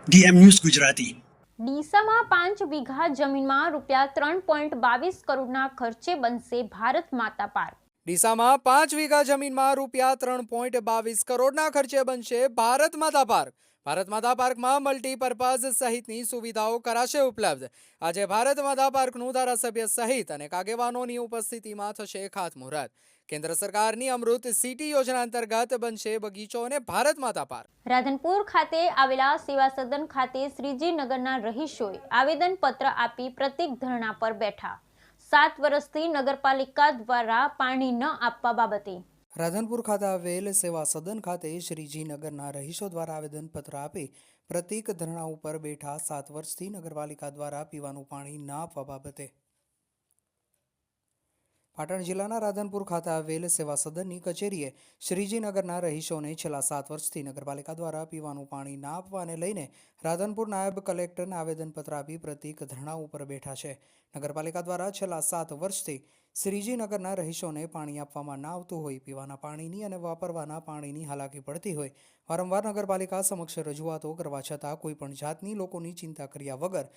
DM news Gujarati. ડીસામાં 5 વીઘા જમીનમાં ₹3.22 કરોડના ખર્ચે બનશે ભારત માતા પાર્ક। ડીસામાં 5 વીઘા જમીનમાં ₹3.22 કરોડના ખર્ચે બનશે ભારત માતા પાર્ક। ભારત માતા પાર્કમાં મલ્ટીપર્પઝ સહિતની સુવિધાઓ કરાશે ઉપલબ્ધ। આજે ભારત માતા પાર્કનું ધારાસભ્ય સહિત અનેક આગેવાનોની ઉપસ્થિતિમાં થશે ખાતમુહૂર્ત। કેન્દ્ર સરકારની અમૃત સિટી યોજના અંતર્ગત બનશે બગીચો અને ભારત માતા પાર્ક। રાધનપુર ખાતે આવેલા સેવા સદન ખાતે શ્રીજી નગરના રહીશોએ આવેદનપત્ર આપી પ્રતિક ધરણા પર બેઠા। 7 વર્ષથી નગરપાલિકા દ્વારા પાણી ન આપવા બાબતે રાધનપુર ખાતે આવેલ સેવા સદન ખાતે શ્રીજી નગરના રહીશો દ્વારા આવેદનપત્ર આપી પ્રતિક ધરણા ઉપર બેઠા। 7 વર્ષથી નગરપાલિકા દ્વારા પીવાનું પાણી ન આપવા બાબતે પાટણ જિલ્લાના રાધનપુર ખાતે આવેલ સેવા સદનની કચેરીએ શ્રીજીનગરના રહીશોને છેલ્લા 7 વર્ષથી નગરપાલિકા દ્વારા પીવાનું પાણી ના આપવાને લઈને રાધનપુર નાયબ કલેક્ટરને આવેદનપત્ર આપી પ્રતિક ધરણા ઉપર બેઠા છે। નગરપાલિકા દ્વારા છેલ્લા 7 વર્ષથી શ્રીજીનગરના રહીશોને પાણી આપવામાં ના આવતું હોય, પીવાના પાણીની અને વાપરવાના પાણીની હાલાકી પડતી હોય, વારંવાર નગરપાલિકા સમક્ષ રજૂઆતો કરવા છતાં કોઈ પણ જાતની લોકોની ચિંતા કર્યા વગર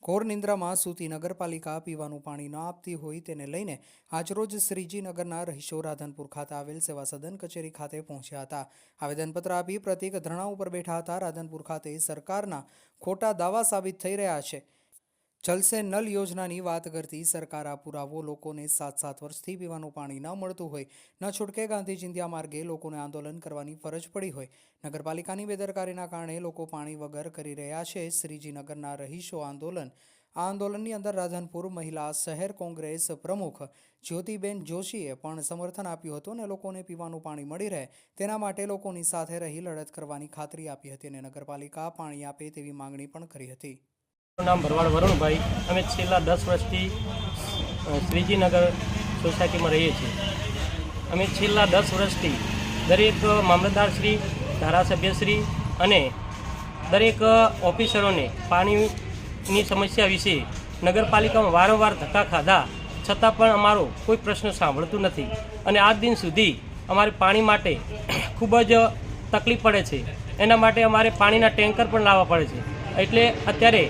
ઘોર નિંદ્રામાં સૂતી નગરપાલિકા પીવાનું પાણી ન આપતી હોય તેને લઈને આજરોજ શ્રીજીનગરના રહીશો રાધનપુર ખાતે આવેલ સેવા સદન કચેરી ખાતે પહોંચ્યા હતા। આવેદનપત્ર આપી પ્રતિક ધરણા ઉપર બેઠા હતા। રાધનપુર ખાતે સરકારના ખોટા દાવા સાબિત થઈ રહ્યા છે। જલ સે નલ યોજનાની વાત કરતી સરકાર આ પુરાવો લોકોને 7 વર્ષથી પીવાનું પાણી ન મળતું હોય, ન છૂટકે ગાંધી ચિંધ્યા માર્ગે લોકોને આંદોલન કરવાની ફરજ પડી હોય, નગરપાલિકાની બેદરકારીના કારણે લોકો પાણી વગર કરી રહ્યા છે। શ્રીજીનગરના રહીશો આંદોલનની અંદર રાધનપુર મહિલા શહેર કોંગ્રેસ પ્રમુખ જ્યોતિબેન જોશીએ પણ સમર્થન આપ્યું હતું અને લોકોને પીવાનું પાણી મળી રહે તેના માટે લોકોની સાથે રહી લડત કરવાની ખાતરી આપી હતી અને નગરપાલિકા પાણી આપે તેવી માંગણી પણ કરી હતી। નામ ભરવાડ વરુણભાઈ। અમે છેલ્લા 10 વર્ષથી શ્રીજીનગર સોસાયટીમાં રહીએ છીએ। અમે છેલ્લા 10 વર્ષથી દરેક મામલતદારશ્રી, ધારાસભ્યશ્રી અને દરેક ઓફિસરોને પાણીની સમસ્યા વિશે નગરપાલિકામાં વારંવાર ધક્કા ખાધા છતાં પણ અમારો કોઈ પ્રશ્ન સાંભળતું નથી અને આજ દિન સુધી અમારે પાણી માટે ખૂબ જ તકલીફ પડે છે। એના માટે અમારે પાણીના ટેન્કર પણ લાવવા પડે છે। એટલે અત્યારે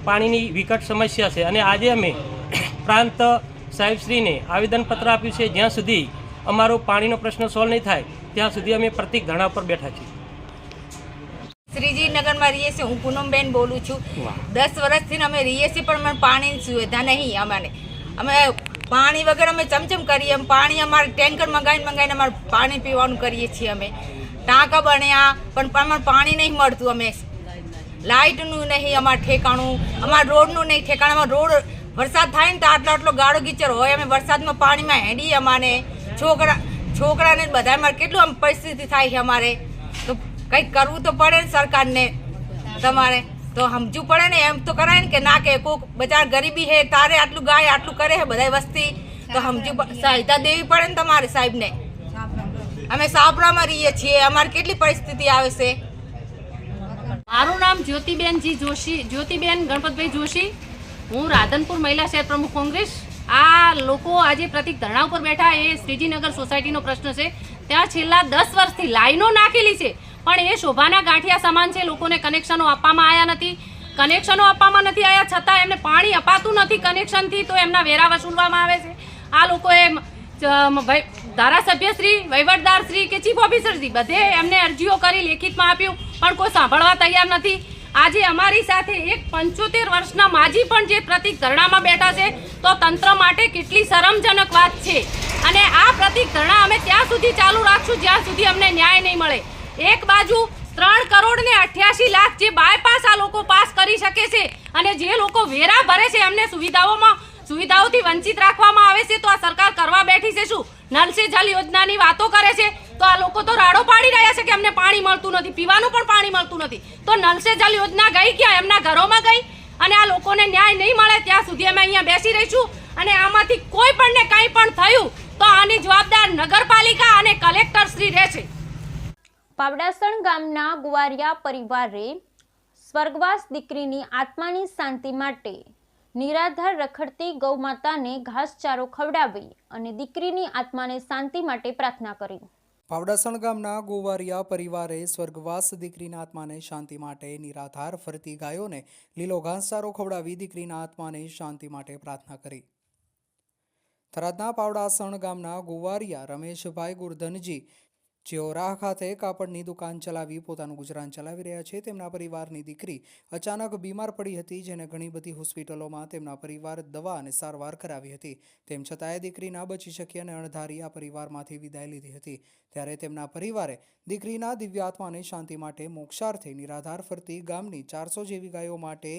પાણીની વિકટ સમસ્યા છે અને આજે અમે પ્રાંત સાહેબશ્રીને આવેદનપત્ર આપ્યું છે। જ્યાં સુધી અમારો પાણીનો પ્રશ્ન સોલ્વ નહીં થાય ત્યાં સુધી અમે પ્રતિક ધરણા પર બેઠા છીએ। શ્રીજીનગરમાં રહીએ છીએ। હું પૂનમબેન બોલું છું। 10 વર્ષથી અમે રહીએ છીએ પણ મને પાણીની સુવિધા નહીં। અમે પાણી વગર અમે ચમચમ કરીએ, પાણી અમારે ટેન્કર મંગાવીને અમારે પાણી પીવાનું કરીએ છીએ। અમે ટાંકા બન્યા પણ અમારે પાણી નહીં મળતું। અમે લાઇટનું નહીં અમારે ઠેકાણું, અમારા રોડનું નહીં ઠેકાણું। અમારો રોડ વરસાદ થાય ને તો આટલો ગાળો ગીચર હોય। અમે વરસાદમાં પાણીમાં હેડીએ, અમારે છોકરાને બધા અમારે કેટલું આમ પરિસ્થિતિ થાય છે। અમારે તો કંઈક કરવું તો પડે ને સરકારને, તમારે તો સમજવું પડે ને। એમ તો કરાય ને કે ના કે કોઈક બચાર ગરીબી છે તારે આટલું ગાય આટલું કરે છે બધા વસ્તી, તો સમજવું સહાયતા દેવી પડે ને તમારે સાહેબને। અમે સાપરામાં રહીએ છીએ, અમારે કેટલી પરિસ્થિતિ આવે છે। મારું નામ જ્યોતિબેનજી જોશી, જ્યોતિબેન ગણપતભાઈ જોશી। હું રાધનપુર મહિલા શહેર પ્રમુખ કોંગ્રેસ। આ લોકો આજે પ્રતિક ધરણા ઉપર બેઠા એ શ્રીજીનગર સોસાયટીનો પ્રશ્ન છે। ત્યાં છેલ્લા 10 વર્ષથી લાઈનો નાખેલી છે પણ એ શોભાના ગાંઠિયા સમાન છે। લોકોને કનેક્શનો આપવામાં આવ્યા નથી, છતાં એમને પાણી અપાતું નથી કનેક્શનથી, તો એમના વેરા વસૂલવામાં આવે છે। આ લોકોએ ધારાસભ્યશ્રી, વહીવટદારશ્રી કે ચીફ ઓફિસરશ્રી બધે એમને અરજીઓ કરી, લેખિતમાં આપ્યું પણ કોઈ સાંભળવા તૈયાર નથી। આજે અમારી સાથે એક 75 વર્ષના માજી પણ જે પ્રતિક ધરણામાં બેઠા છે, તો તંત્ર માટે કેટલી શરમજનક વાત છે। અને આ પ્રતિક ધરણા અમે ત્યાં સુધી ચાલુ રાખશું જ્યાં સુધી અમને ન્યાય નહીં મળે। એક બાજુ 3 કરોડ ને 88 લાખ જે બાયપાસ આ લોકો પાસ કરી શકે છે અને જે લોકો વેરા ભરે છે એમને સુવિધાઓથી વંચિત રાખવામાં આવે છે, તો આ સરકાર કરવા બેઠી છે શું? નલ સે જલ યોજનાની વાતો કરે છે તો આ લોકો તો રાડો પાડી રહ્યા છે કે અમને પાણી મળતું નથી, પીવાનું પણ પાણી મળતું નથી। તો નલ સે જલ યોજના ગઈ ક્યાં? એમના ઘરોમાં ગઈ। અને આ લોકોને ન્યાય નહીં મળે ત્યાં સુધી અમે અહીંયા બેસી રહીશું અને આમાંથી કોઈ પણ ને કંઈ પણ થયું તો આની જવાબદાર નગરપાલિકા અને કલેક્ટર શ્રી રહેશે। પાવડાસણ ગામના ગુવારિયા પરિવારે સ્વર્ગવાસ દીકરીની આત્માની શાંતિ માટે નિરાધાર રખડતી ગૌમાતાને ઘાસચારો ખવડાવી અને દીકરીની આત્માને શાંતિ માટે પ્રાર્થના કરી। પાવડાસણ ગામના ગોવારિયા પરિવારે સ્વર્ગવાસ દીકરીના આત્માને શાંતિ માટે નિરાધાર ફરતી ગાયોને લીલો ઘાસચારો ખવડાવી દીકરીના આત્માને શાંતિ માટે પ્રાર્થના કરી. થરાદના પાવડાસણ ગામના ગોવારિયા રમેશભાઈ ગુરધનજી, જેઓ રાહ ખાતે કાપડની દુકાન ચલાવી પોતાનું ગુજરાન ચલાવી રહ્યા છે, તેમના પરિવારની દીકરી અચાનક બીમાર પડી હતી, જેને ઘણી બધી હોસ્પિટલોમાં તેમના પરિવાર દવા અને સારવાર કરાવી હતી. તેમ છતાંય દીકરી ના બચી શકી અને અણધારી આ પરિવારમાંથી વિદાય લીધી હતી. ત્યારે તેમના પરિવારે દીકરીના દિવ્ય આત્માને શાંતિ માટે મોક્ષાર્થે નિરાધાર ફરતી ગામની 400 જેવી ગાયો માટે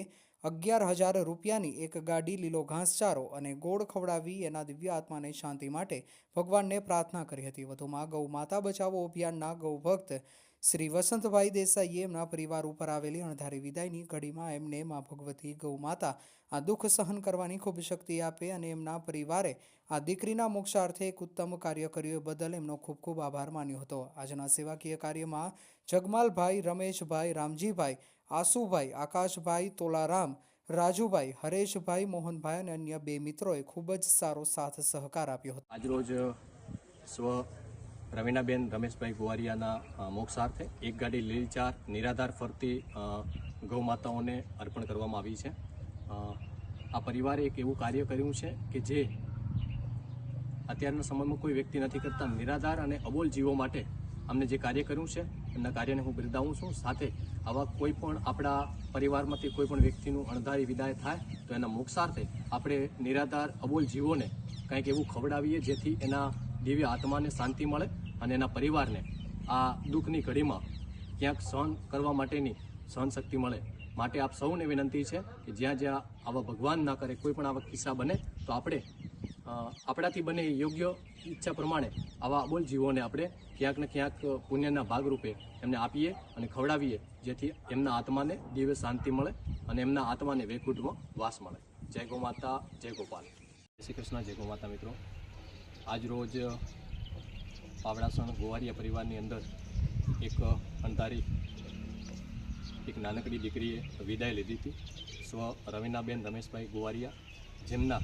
11,000 રૂપિયાની એક ગાડી લીલો ઘાસચારો અને ગોળ ખવડાવી એના દિવ્ય આત્માને શાંતિ માટે ભગવાનને પ્રાર્થના કરી હતી. વધુમાં ગૌ માતા બચાવો અભિયાનના ગૌભક્ત શ્રી વસંતભાઈ દેસાઈએ એમના પરિવાર ઉપર આવેલી અણધારી વિદાયની ઘડીમાં એમને મા ભગવતી ગૌ માતા આ દુઃખ સહન કરવાની ખૂબ શક્તિ આપે અને એમના પરિવારે આ દીકરીના મોક્ષાર્થે એક ઉત્તમ કાર્ય કર્યું એ બદલ એમનો ખૂબ ખૂબ આભાર માન્યો હતો. આજના સેવાકીય કાર્યમાં જગમાલભાઈ, રમેશભાઈ, રામજીભાઈ, આસુભાઈ, આકાશભાઈ, તોલારામ, રાજુભાઈ, હરેશભાઈ, મોહનભાઈ અને અન્ય 2 મિત્રોએ ખૂબ જ સારો સાથ સહકાર આપ્યો હતો. આજરોજ સ્વ રવીનાબેન રમેશભાઈ ગોવારિયાના મોક્ષાર્થે એક ગાડી લીલીચાર નિરાધાર ફરતી ગૌ માતાઓને અર્પણ કરવામાં આવી છે. આ પરિવારે એક એવું કાર્ય કર્યું છે કે જે અત્યારના સમયમાં કોઈ વ્યક્તિ નથી કરતા. નિરાધાર અને અબોલ જીવો માટે અમને જે કાર્ય કર્યું છે એમના કાર્યને હું બિરદાવું છું. સાથે આવા કોઈ પણ આપણા પરિવારમાંથી કોઈ પણ વ્યક્તિનું અણધારી વિદાય થાય તો એના મોક્ષાર્થે આપણે નિરાધાર અબોલ જીવોને કંઈક એવું ખવડાવીએ જેથી એના દિવ્ય આત્માને શાંતિ મળે અને એના પરિવારને આ દુઃખની ઘડીમાં ક્યાંક સહન કરવા માટેની સહનશક્તિ મળે. માટે આપ સૌને વિનંતી છે કે જ્યાં જ્યાં આવા ભગવાન ના કરે કોઈ પણ આવા કિસ્સા બને તો આપણે આપણાથી બને યોગ્ય ઈચ્છા પ્રમાણે આવા અબોલ જીવોને આપણે ક્યાંક ને ક્યાંક પુણ્યના ભાગરૂપે એમને આપીએ અને ખવડાવીએ જેથી એમના આત્માને દિવ્ય શાંતિ મળે અને એમના આત્માને વૈકુંઠમાં વાસ મળે. જય ગૌ માતા, જય ગોપાલ. જય શ્રી કૃષ્ણ. જય ગૌ માતા. મિત્રો, આજ રોજ પાવડાસણ ગોવારિયા પરિવારની અંદર એક અણધારી એક નાનકડી દીકરીએ વિદાય લીધી હતી. સ્વ રવીનાબેન રમેશભાઈ ગોવારિયા, જેમના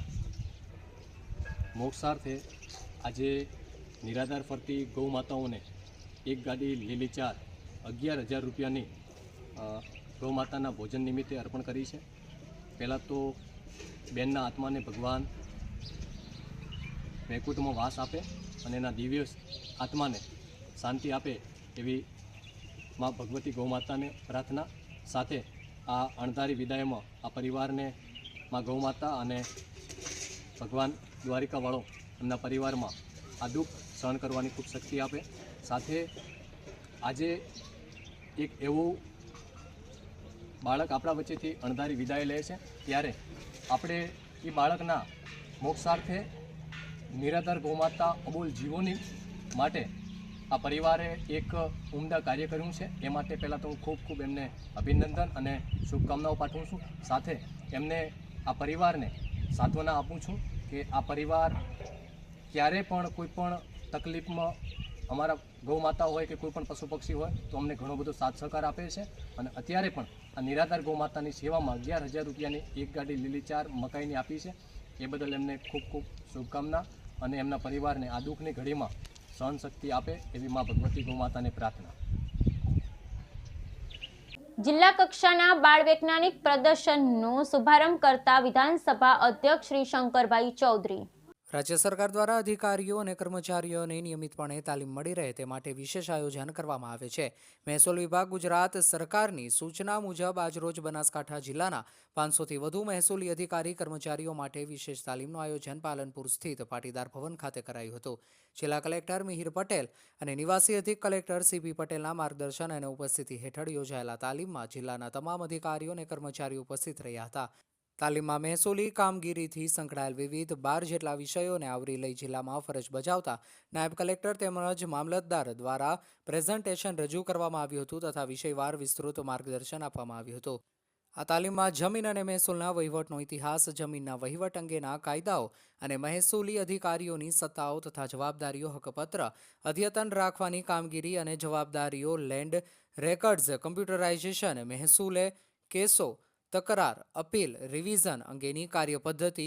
મોક્ષાર્થે આજે નિરાધાર ફરતી ગૌ માતાઓને એક ગાડી લીલીચાર 11,000 રૂપિયાની ગૌ માતાના ભોજન નિમિત્તે અર્પણ કરી છે. પહેલાં તો બેનના આત્માને ભગવાન વૈકુંઠમાં વાસ આપે અને એના દિવ્ય આત્માને શાંતિ આપે એવી મા ભગવતી ગૌ માતાને પ્રાર્થના. સાથે આ અણધારી વિદાયમાં આ પરિવારને મા ગૌ માતા અને ભગવાન દ્વારિકાવાળો એમના પરિવારમાં આ દુઃખ સહન કરવાની ખૂબ શક્તિ આપે. સાથે આજે એક એવું બાળક આપણા વચ્ચેથી અણધારી વિદાય લે છે ત્યારે આપણે એ બાળકના મોક્ષાર્થે નિરાધાર ગૌમાતા અબોલ જીવોની માટે આ પરિવારે એક ઉમદા કાર્ય કર્યું છે. એ માટે પહેલાં તો હું ખૂબ ખૂબ એમને અભિનંદન અને શુભકામનાઓ પાઠવું છું. સાથે એમને આ પરિવારને સાંત્વના આપું છું કે આ પરિવાર ક્યારે પણ કોઈ પણ તકલીફમાં અમારા ગૌ માતા હોય કે કોઈ પણ પશુ પક્ષી હોય તો અમને ઘણો બધો સાથ સહકાર આપે છે. અને અત્યારે પણ આ નિરાધાર ગૌ માતાની સેવામાં 11,000 રૂપિયાની એક ગાડી લીલીચાર મકાઈની આપી છે. એ બદલ એમને ખૂબ ખૂબ શુભકામના અને એમના પરિવારને આ દુઃખની ઘડીમાં સહન શક્તિ આપે એવી મા ભગવતી ગૌ માતાને પ્રાર્થના. જિલ્લા કક્ષાના બાળ વૈજ્ઞાનિક પ્રદર્શનનો શુભારંભ કરતા વિધાનસભા અધ્યક્ષ શ્રી શંકરભાઈ ચૌધરી. રાજ્ય સરકાર દ્વારા અધિકારીઓ અને કર્મચારીઓને નિયમિતપણે તાલીમ મળી રહે તે માટે વિશેષ આયોજન કરવામાં આવે છે. મહેસૂલ વિભાગ ગુજરાત સરકારની સૂચના મુજબ આજરોજ બનાસકાંઠા જિલ્લાના 500થી વધુ મહેસૂલી અધિકારી કર્મચારીઓ માટે વિશેષ તાલીમનું આયોજન પાલનપુર સ્થિત પાટીદાર ભવન ખાતે કરાયું હતું. જિલ્લા કલેક્ટર મિહિર પટેલ અને નિવાસી અધિક કલેક્ટર સીપી પટેલના માર્ગદર્શન અને ઉપસ્થિતિ હેઠળ યોજાયેલા તાલીમમાં જિલ્લાના તમામ અધિકારીઓ અને કર્મચારીઓ ઉપસ્થિત રહ્યા હતા. તાલીમમાં મહેસૂલી કામગીરીથી સંકળાયેલ વિવિધ 12 જેટલા વિષયોને આવરી લઈ જિલ્લામાં ફરજ બજાવતા નાયબ કલેક્ટર તેમજ મામલતદાર દ્વારા પ્રેઝન્ટેશન રજૂ કરવામાં આવ્યું હતું તથા વિષયવાર વિસ્તૃત માર્ગદર્શન આપવામાં આવ્યું હતું. આ તાલીમમાં જમીન અને મહેસૂલના વહીવટનો ઇતિહાસ, જમીનના વહીવટ અંગેના કાયદાઓ અને મહેસૂલી અધિકારીઓની સત્તાઓ તથા જવાબદારીઓ, હકપત્ર અદ્યતન રાખવાની કામગીરી અને જવાબદારીઓ, લેન્ડ રેકર્ડ્સ કમ્પ્યુટરાઇઝેશન, મહેસૂલે કેસો, તકરાર, અપીલ, રિવિઝન અંગેની કાર્યપદ્ધતિ,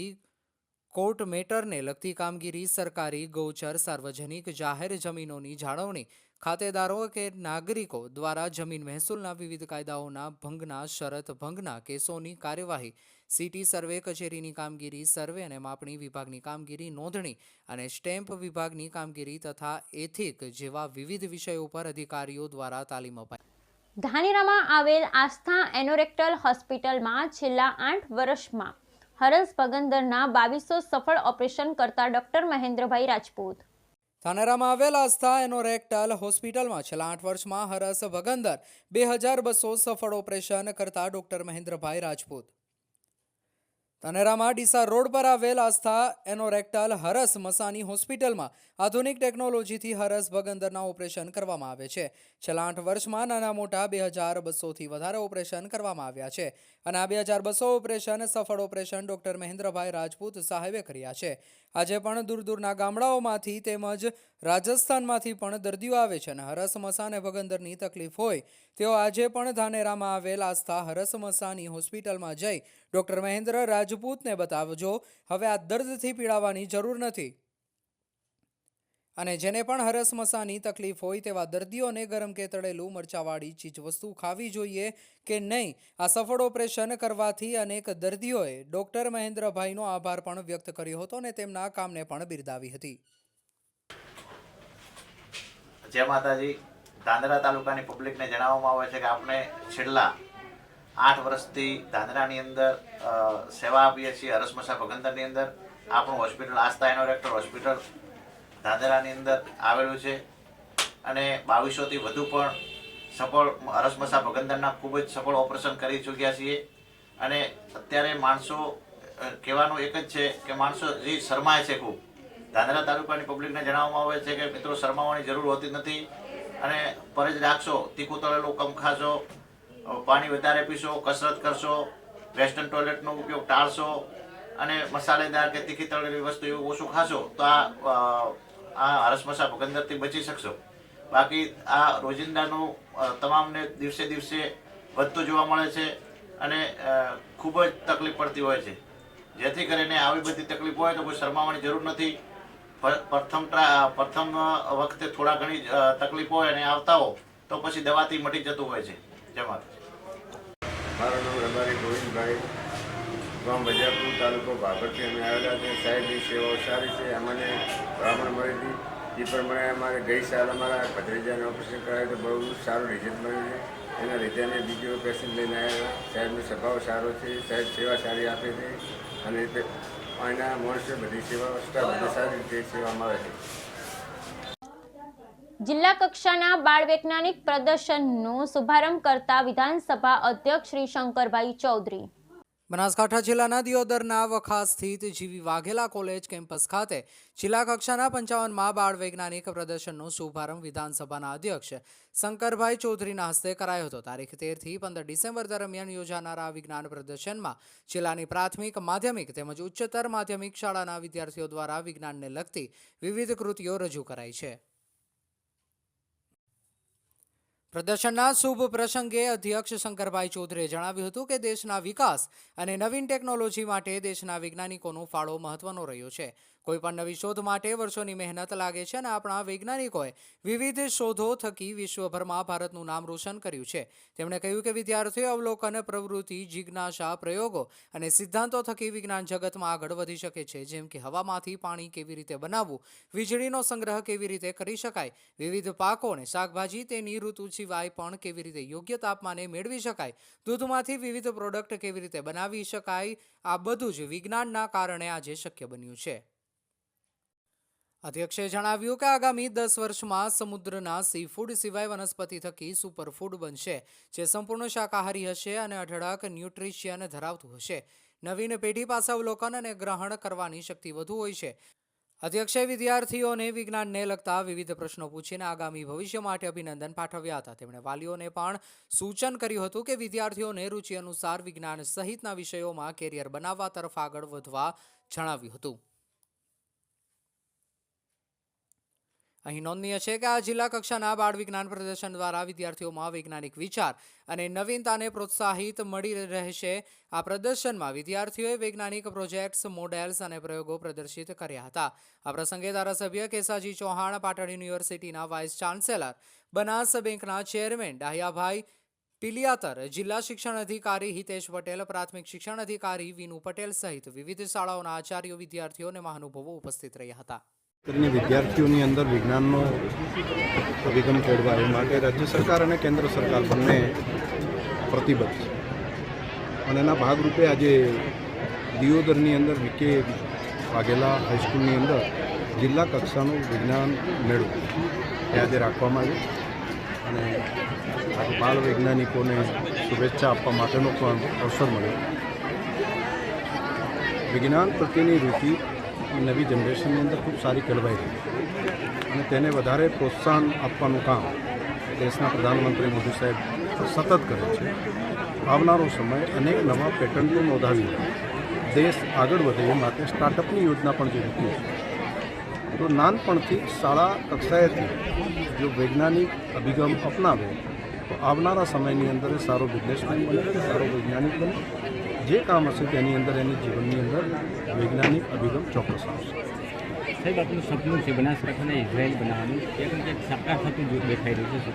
કોર્ટ મેટરને લગતી કામગીરી, સરકારી, ગૌચર, સાર્વજનિક જાહેર જમીનોની જાળવણી, ખાતેદારો કે નાગરિકો દ્વારા જમીન મહેસૂલના વિવિધ કાયદાઓના ભંગના, શરત ભંગના કેસોની કાર્યવાહી, સિટી સર્વે કચેરીની કામગીરી, સર્વે અને માપણી વિભાગની કામગીરી, નોંધણી અને સ્ટેમ્પ વિભાગની કામગીરી તથા એથિક જેવા વિવિધ વિષયો પર અધિકારીઓ દ્વારા તાલીમ અપાઈ. ધાનેરામાં આવેલ આસ્થા એનોરેક્ટલ હોસ્પિટલમાં છેલ્લા 8 વર્ષમાં હરસ ભગંદરના 2200 સફળ ઓપરેશન કરતા ડોક્ટર મહેન્દ્રભાઈ રાજપૂત. ધાનેરામાં આવેલ આસ્થા એનોરેક્ટલ હોસ્પિટલમાં છેલ્લા 8 વર્ષમાં હરસ ભગંદર 2200 સફળ ઓપરેશન કરતા ડોક્ટર મહેન્દ્રભાઈ રાજપૂત. ધાનેરામાં ડીસા રોડ પર આવેલ આસ્થા એનોરેક્ટલ હરસ મસાની હોસ્પિટલમાં આધુનિક ટેકનોલોજીથી હરસ ભગંદરના ઓપરેશન કરવામાં આવે છે. છેલ્લા 8 વર્ષમાં નાના મોટા 2200થી વધારે ઓપરેશન કરવામાં આવ્યા છે અને આ 2200 ઓપરેશન સફળ ઓપરેશન ડોક્ટર મહેન્દ્રભાઈ રાજપૂત સાહેબે કર્યા છે. આજે પણ દૂર દૂરના ગામડાઓમાંથી તેમજ રાજસ્થાનમાંથી પણ દર્દીઓ આવે છે અને હરસ મસા અને ભગંદરની તકલીફ હોય તેઓ આજે પણ ધાનેરામાં આવેલ આસ્થા હરસ મસાની હોસ્પિટલમાં જઈ ડોક્ટર મહેન્દ્ર રાજપૂતને બતાવજો. હવે આ દર્દથી પીડાવાની જરૂર નથી અને જેને પણ હરસ મસાની તકલીફ હોય તેવા દર્દીઓને ગરમ કે તળેલું મરચાવાળી ચીજવસ્તુ ખાવી જોઈએ કે નહીં. આ સફળ ઓપરેશન કરવાથી અનેક દર્દીઓએ ડોક્ટર મહેન્દ્રભાઈનો આભાર પણ વ્યક્ત કર્યો હતો અને તેમના કામને પણ બિરદાવી હતી. જય માતાજી. ધાનેરા તાલુકાની પબ્લિકને જણાવવામાં આવે છે કે આપણે છેલ્લા 8 વર્ષથી ધાનેરાની અંદર સેવા આપીએ છીએ. હરસમસા ભગંદરની અંદર આપણું હોસ્પિટલ આસ્થા એનોરેક્ટર હોસ્પિટલ ધાનેરાની અંદર આવેલું છે અને 2200થી વધુ પણ સફળ હરસમસા ભગંદરના ખૂબ જ સફળ ઓપરેશન કરી ચૂક્યા છીએ. અને અત્યારે માણસો કહેવાનું એક જ છે કે માણસો જે શરમાય છે ખૂબ. ધાનેરા તાલુકાની પબ્લિકને જણાવવામાં આવે છે કે મિત્રો શરમાવાની જરૂર હોતી નથી અને પરેજ રાખશો, તીખું તળેલું કમ ખાશો, પાણી વધારે પીશો, કસરત કરશો, વેસ્ટર્ન ટોયલેટનો ઉપયોગ ટાળશો અને મસાલેદાર કે તીખી તળેલી વસ્તુ એવું ઓછું ખાશો તો આ હરસમસા ભગંદરથી બચી શકશો. બાકી આ રોજિંદાનું તમામને દિવસે દિવસે વધતું જોવા મળે છે અને ખૂબ જ તકલીફ પડતી હોય છે. જેથી કરીને આવી બધી તકલીફ હોય તો કોઈ શરમાવાની જરૂર નથી. પ્રથમ વખતે થોડા ઘણી તકલીફ હોય અને આવતા હો તો પછી દવાથી મટી જતું હોય છે. જય માતા. મારું નામ રબારી ગોવિંદભાઈ, ગામ બજાપુર, તાલુકો ભાગરથી અમે આવેલા છે. સાહેબની સેવાઓ સારી છે. અમને ભલામણ મળી હતી એ પ્રમાણે અમારે ગઈ સાલ અમારા ભત્રીજાને ઓપરેશન કરાવ્યું તો બહુ સારું રિઝલ્ટ મળ્યું છે. એના લીધે અમે બીજો પેશન્ટ લઈને આવ્યા. સાહેબનો સ્વભાવ સારો છે, સાહેબ સેવા સારી આપે છે અને અહીંના માણસો બધી સેવા સ્ટાફ બધી સારી રીતે સેવામાં આવે છે. જિલ્લા કક્ષાના બાળ વૈજ્ઞાનિક પ્રદર્શનનો શુભારંભ કરતા વિધાનસભા અધ્યક્ષ શ્રી શંકરભાઈ ચૌધરી. બનાસકાંઠા જિલ્લાના દિયોદરના વખા સ્થિત જીવી વાઘેલા કોલેજ કેમ્પસ ખાતે જિલ્લા કક્ષાના 55મા બાળ વૈજ્ઞાનિક પ્રદર્શનનો શુભારંભ વિધાનસભાના અધ્યક્ષ શંકરભાઈ ચૌધરીના હસ્તે કરાયો હતો. તારીખ 13 થી 15 ડિસેમ્બર દરમિયાન યોજાનારા વિજ્ઞાન પ્રદર્શનમાં જિલ્લાની પ્રાથમિક, માધ્યમિક તેમજ ઉચ્ચતર માધ્યમિક શાળાના વિદ્યાર્થીઓ દ્વારા વિજ્ઞાનને લગતી વિવિધ કૃતિઓ રજૂ કરાઈ છે. પ્રદર્શનના શુભ પ્રસંગે અધ્યક્ષ શંકરભાઈ ચૌધરીએ જણાવ્યું હતું કે દેશના વિકાસ અને નવીન ટેકનોલોજી માટે દેશના વૈજ્ઞાનિકોનો ફાળો મહત્વનો રહ્યો છે. કોઈપણ નવી શોધ માટે વર્ષોની મહેનત લાગે છે અને આપણા વૈજ્ઞાનિકોએ વિવિધ શોધો થકી વિશ્વભરમાં ભારતનું નામ રોશન કર્યું છે. તેમણે કહ્યું કે વિદ્યાર્થીઓ અવલોકન, પ્રવૃત્તિ, જિજ્ઞાસા, પ્રયોગો અને સિદ્ધાંતો થકી વિજ્ઞાન જગતમાં આગળ વધી શકે છે. જેમ કે હવામાંથી પાણી કેવી રીતે બનાવવું, વીજળીનો સંગ્રહ કેવી રીતે કરી શકાય, વિવિધ પાકો અને શાકભાજી તેની ઋતુ સિવાય પણ કેવી રીતે યોગ્ય તાપમાને મેળવી શકાય, દૂધમાંથી વિવિધ પ્રોડક્ટ કેવી રીતે બનાવી શકાય. આ બધું જ વિજ્ઞાનના કારણે આજે શક્ય બન્યું છે. અધ્યક્ષે જણાવ્યું કે આગામી 10 વર્ષમાં સમુદ્રના સી ફૂડ સિવાય વનસ્પતિ થકી સુપરફૂડ બનશે, જે સંપૂર્ણ શાકાહારી હશે અને અઢળક ન્યુટ્રિશિયન ધરાવતું હશે. નવીન પેઢી પાસે અવલોકન અને ગ્રહણ કરવાની શક્તિ વધુ હોય છે. અધ્યક્ષે વિદ્યાર્થીઓને વિજ્ઞાનને લગતા વિવિધ પ્રશ્નો પૂછીને આગામી ભવિષ્ય માટે અભિનંદન પાઠવ્યા હતા. તેમણે વાલીઓને પણ સૂચન કર્યું હતું કે વિદ્યાર્થીઓને રુચિ અનુસાર વિજ્ઞાન સહિતના વિષયોમાં કેરિયર બનાવવા તરફ આગળ વધવા જણાવ્યું હતું. અહીં નોંધનીય છે કે આ જિલ્લા કક્ષાના બાળ વિજ્ઞાન પ્રદર્શન દ્વારા વિદ્યાર્થીઓમાં વૈજ્ઞાનિક વિચાર અને નવીનતાને પ્રોત્સાહિત મળી રહેશે. આ પ્રદર્શનમાં વિદ્યાર્થીઓએ વૈજ્ઞાનિક પ્રોજેક્ટ્સ, મોડેલ્સ અને પ્રયોગો પ્રદર્શિત કર્યા હતા. આ પ્રસંગે ધારાસભ્ય કેસાજી ચૌહાણ, પાટણ યુનિવર્સિટીના વાઇસ ચાન્સેલર, બનાસ બેંકના ચેરમેન ડાહ્યાભાઈ ટીલિયાતર, જિલ્લા શિક્ષણ અધિકારી હિતેશ પટેલ, પ્રાથમિક શિક્ષણ અધિકારી વિનુ પટેલ સહિત વિવિધ શાળાઓના આચાર્યો, વિદ્યાર્થીઓ અને મહાનુભાવો ઉપસ્થિત રહ્યા હતા. વિદ્યાર્થીઓની અંદર વિજ્ઞાનનો અભિગમ કેળવાય એ માટે રાજ્ય સરકાર અને કેન્દ્ર સરકાર બંને પ્રતિબદ્ધ છે અને એના ભાગરૂપે આજે દિયોદરની અંદર વીકે વાઘેલા હાઈસ્કૂલની અંદર જિલ્લા કક્ષાનું વિજ્ઞાન મેળો એ આજે રાખવામાં આવ્યું અને બાળ વૈજ્ઞાનિકોને શુભેચ્છા આપવા માટેનો પણ અવસર મળ્યો. વિજ્ઞાન પ્રત્યેની રુચિ નવી જનરેશનની અંદર ખૂબ સારી કેળવાઈ રહી અને તેને વધારે પ્રોત્સાહન આપવાનું કામ દેશના પ્રધાનમંત્રી મોદી સાહેબ સતત કરે છે. આવનારો સમય અનેક નવા પેટર્ન પણ નોંધાવી દેશ આગળ વધે એ માટે સ્ટાર્ટઅપની યોજના પણ જે મૂકી છે. તો નાનપણથી શાળા કક્ષાએથી જો વૈજ્ઞાનિક અભિગમ અપનાવે તો આવનારા સમયની અંદર એ સારો બિઝનેસમેન બને, સારો વૈજ્ઞાનિક બને. જે કામ હશે તેની અંદર એની જીવનની અંદર વૈજ્ઞાનિક અભિગમ ચોક્કસ આવશે. સાહેબ, આપણું સપનું છે બનાસકાંઠાને ઇઝરાયલ બનાવવાનું, એક સાકાર થતું દેખાઈ રહ્યું છે.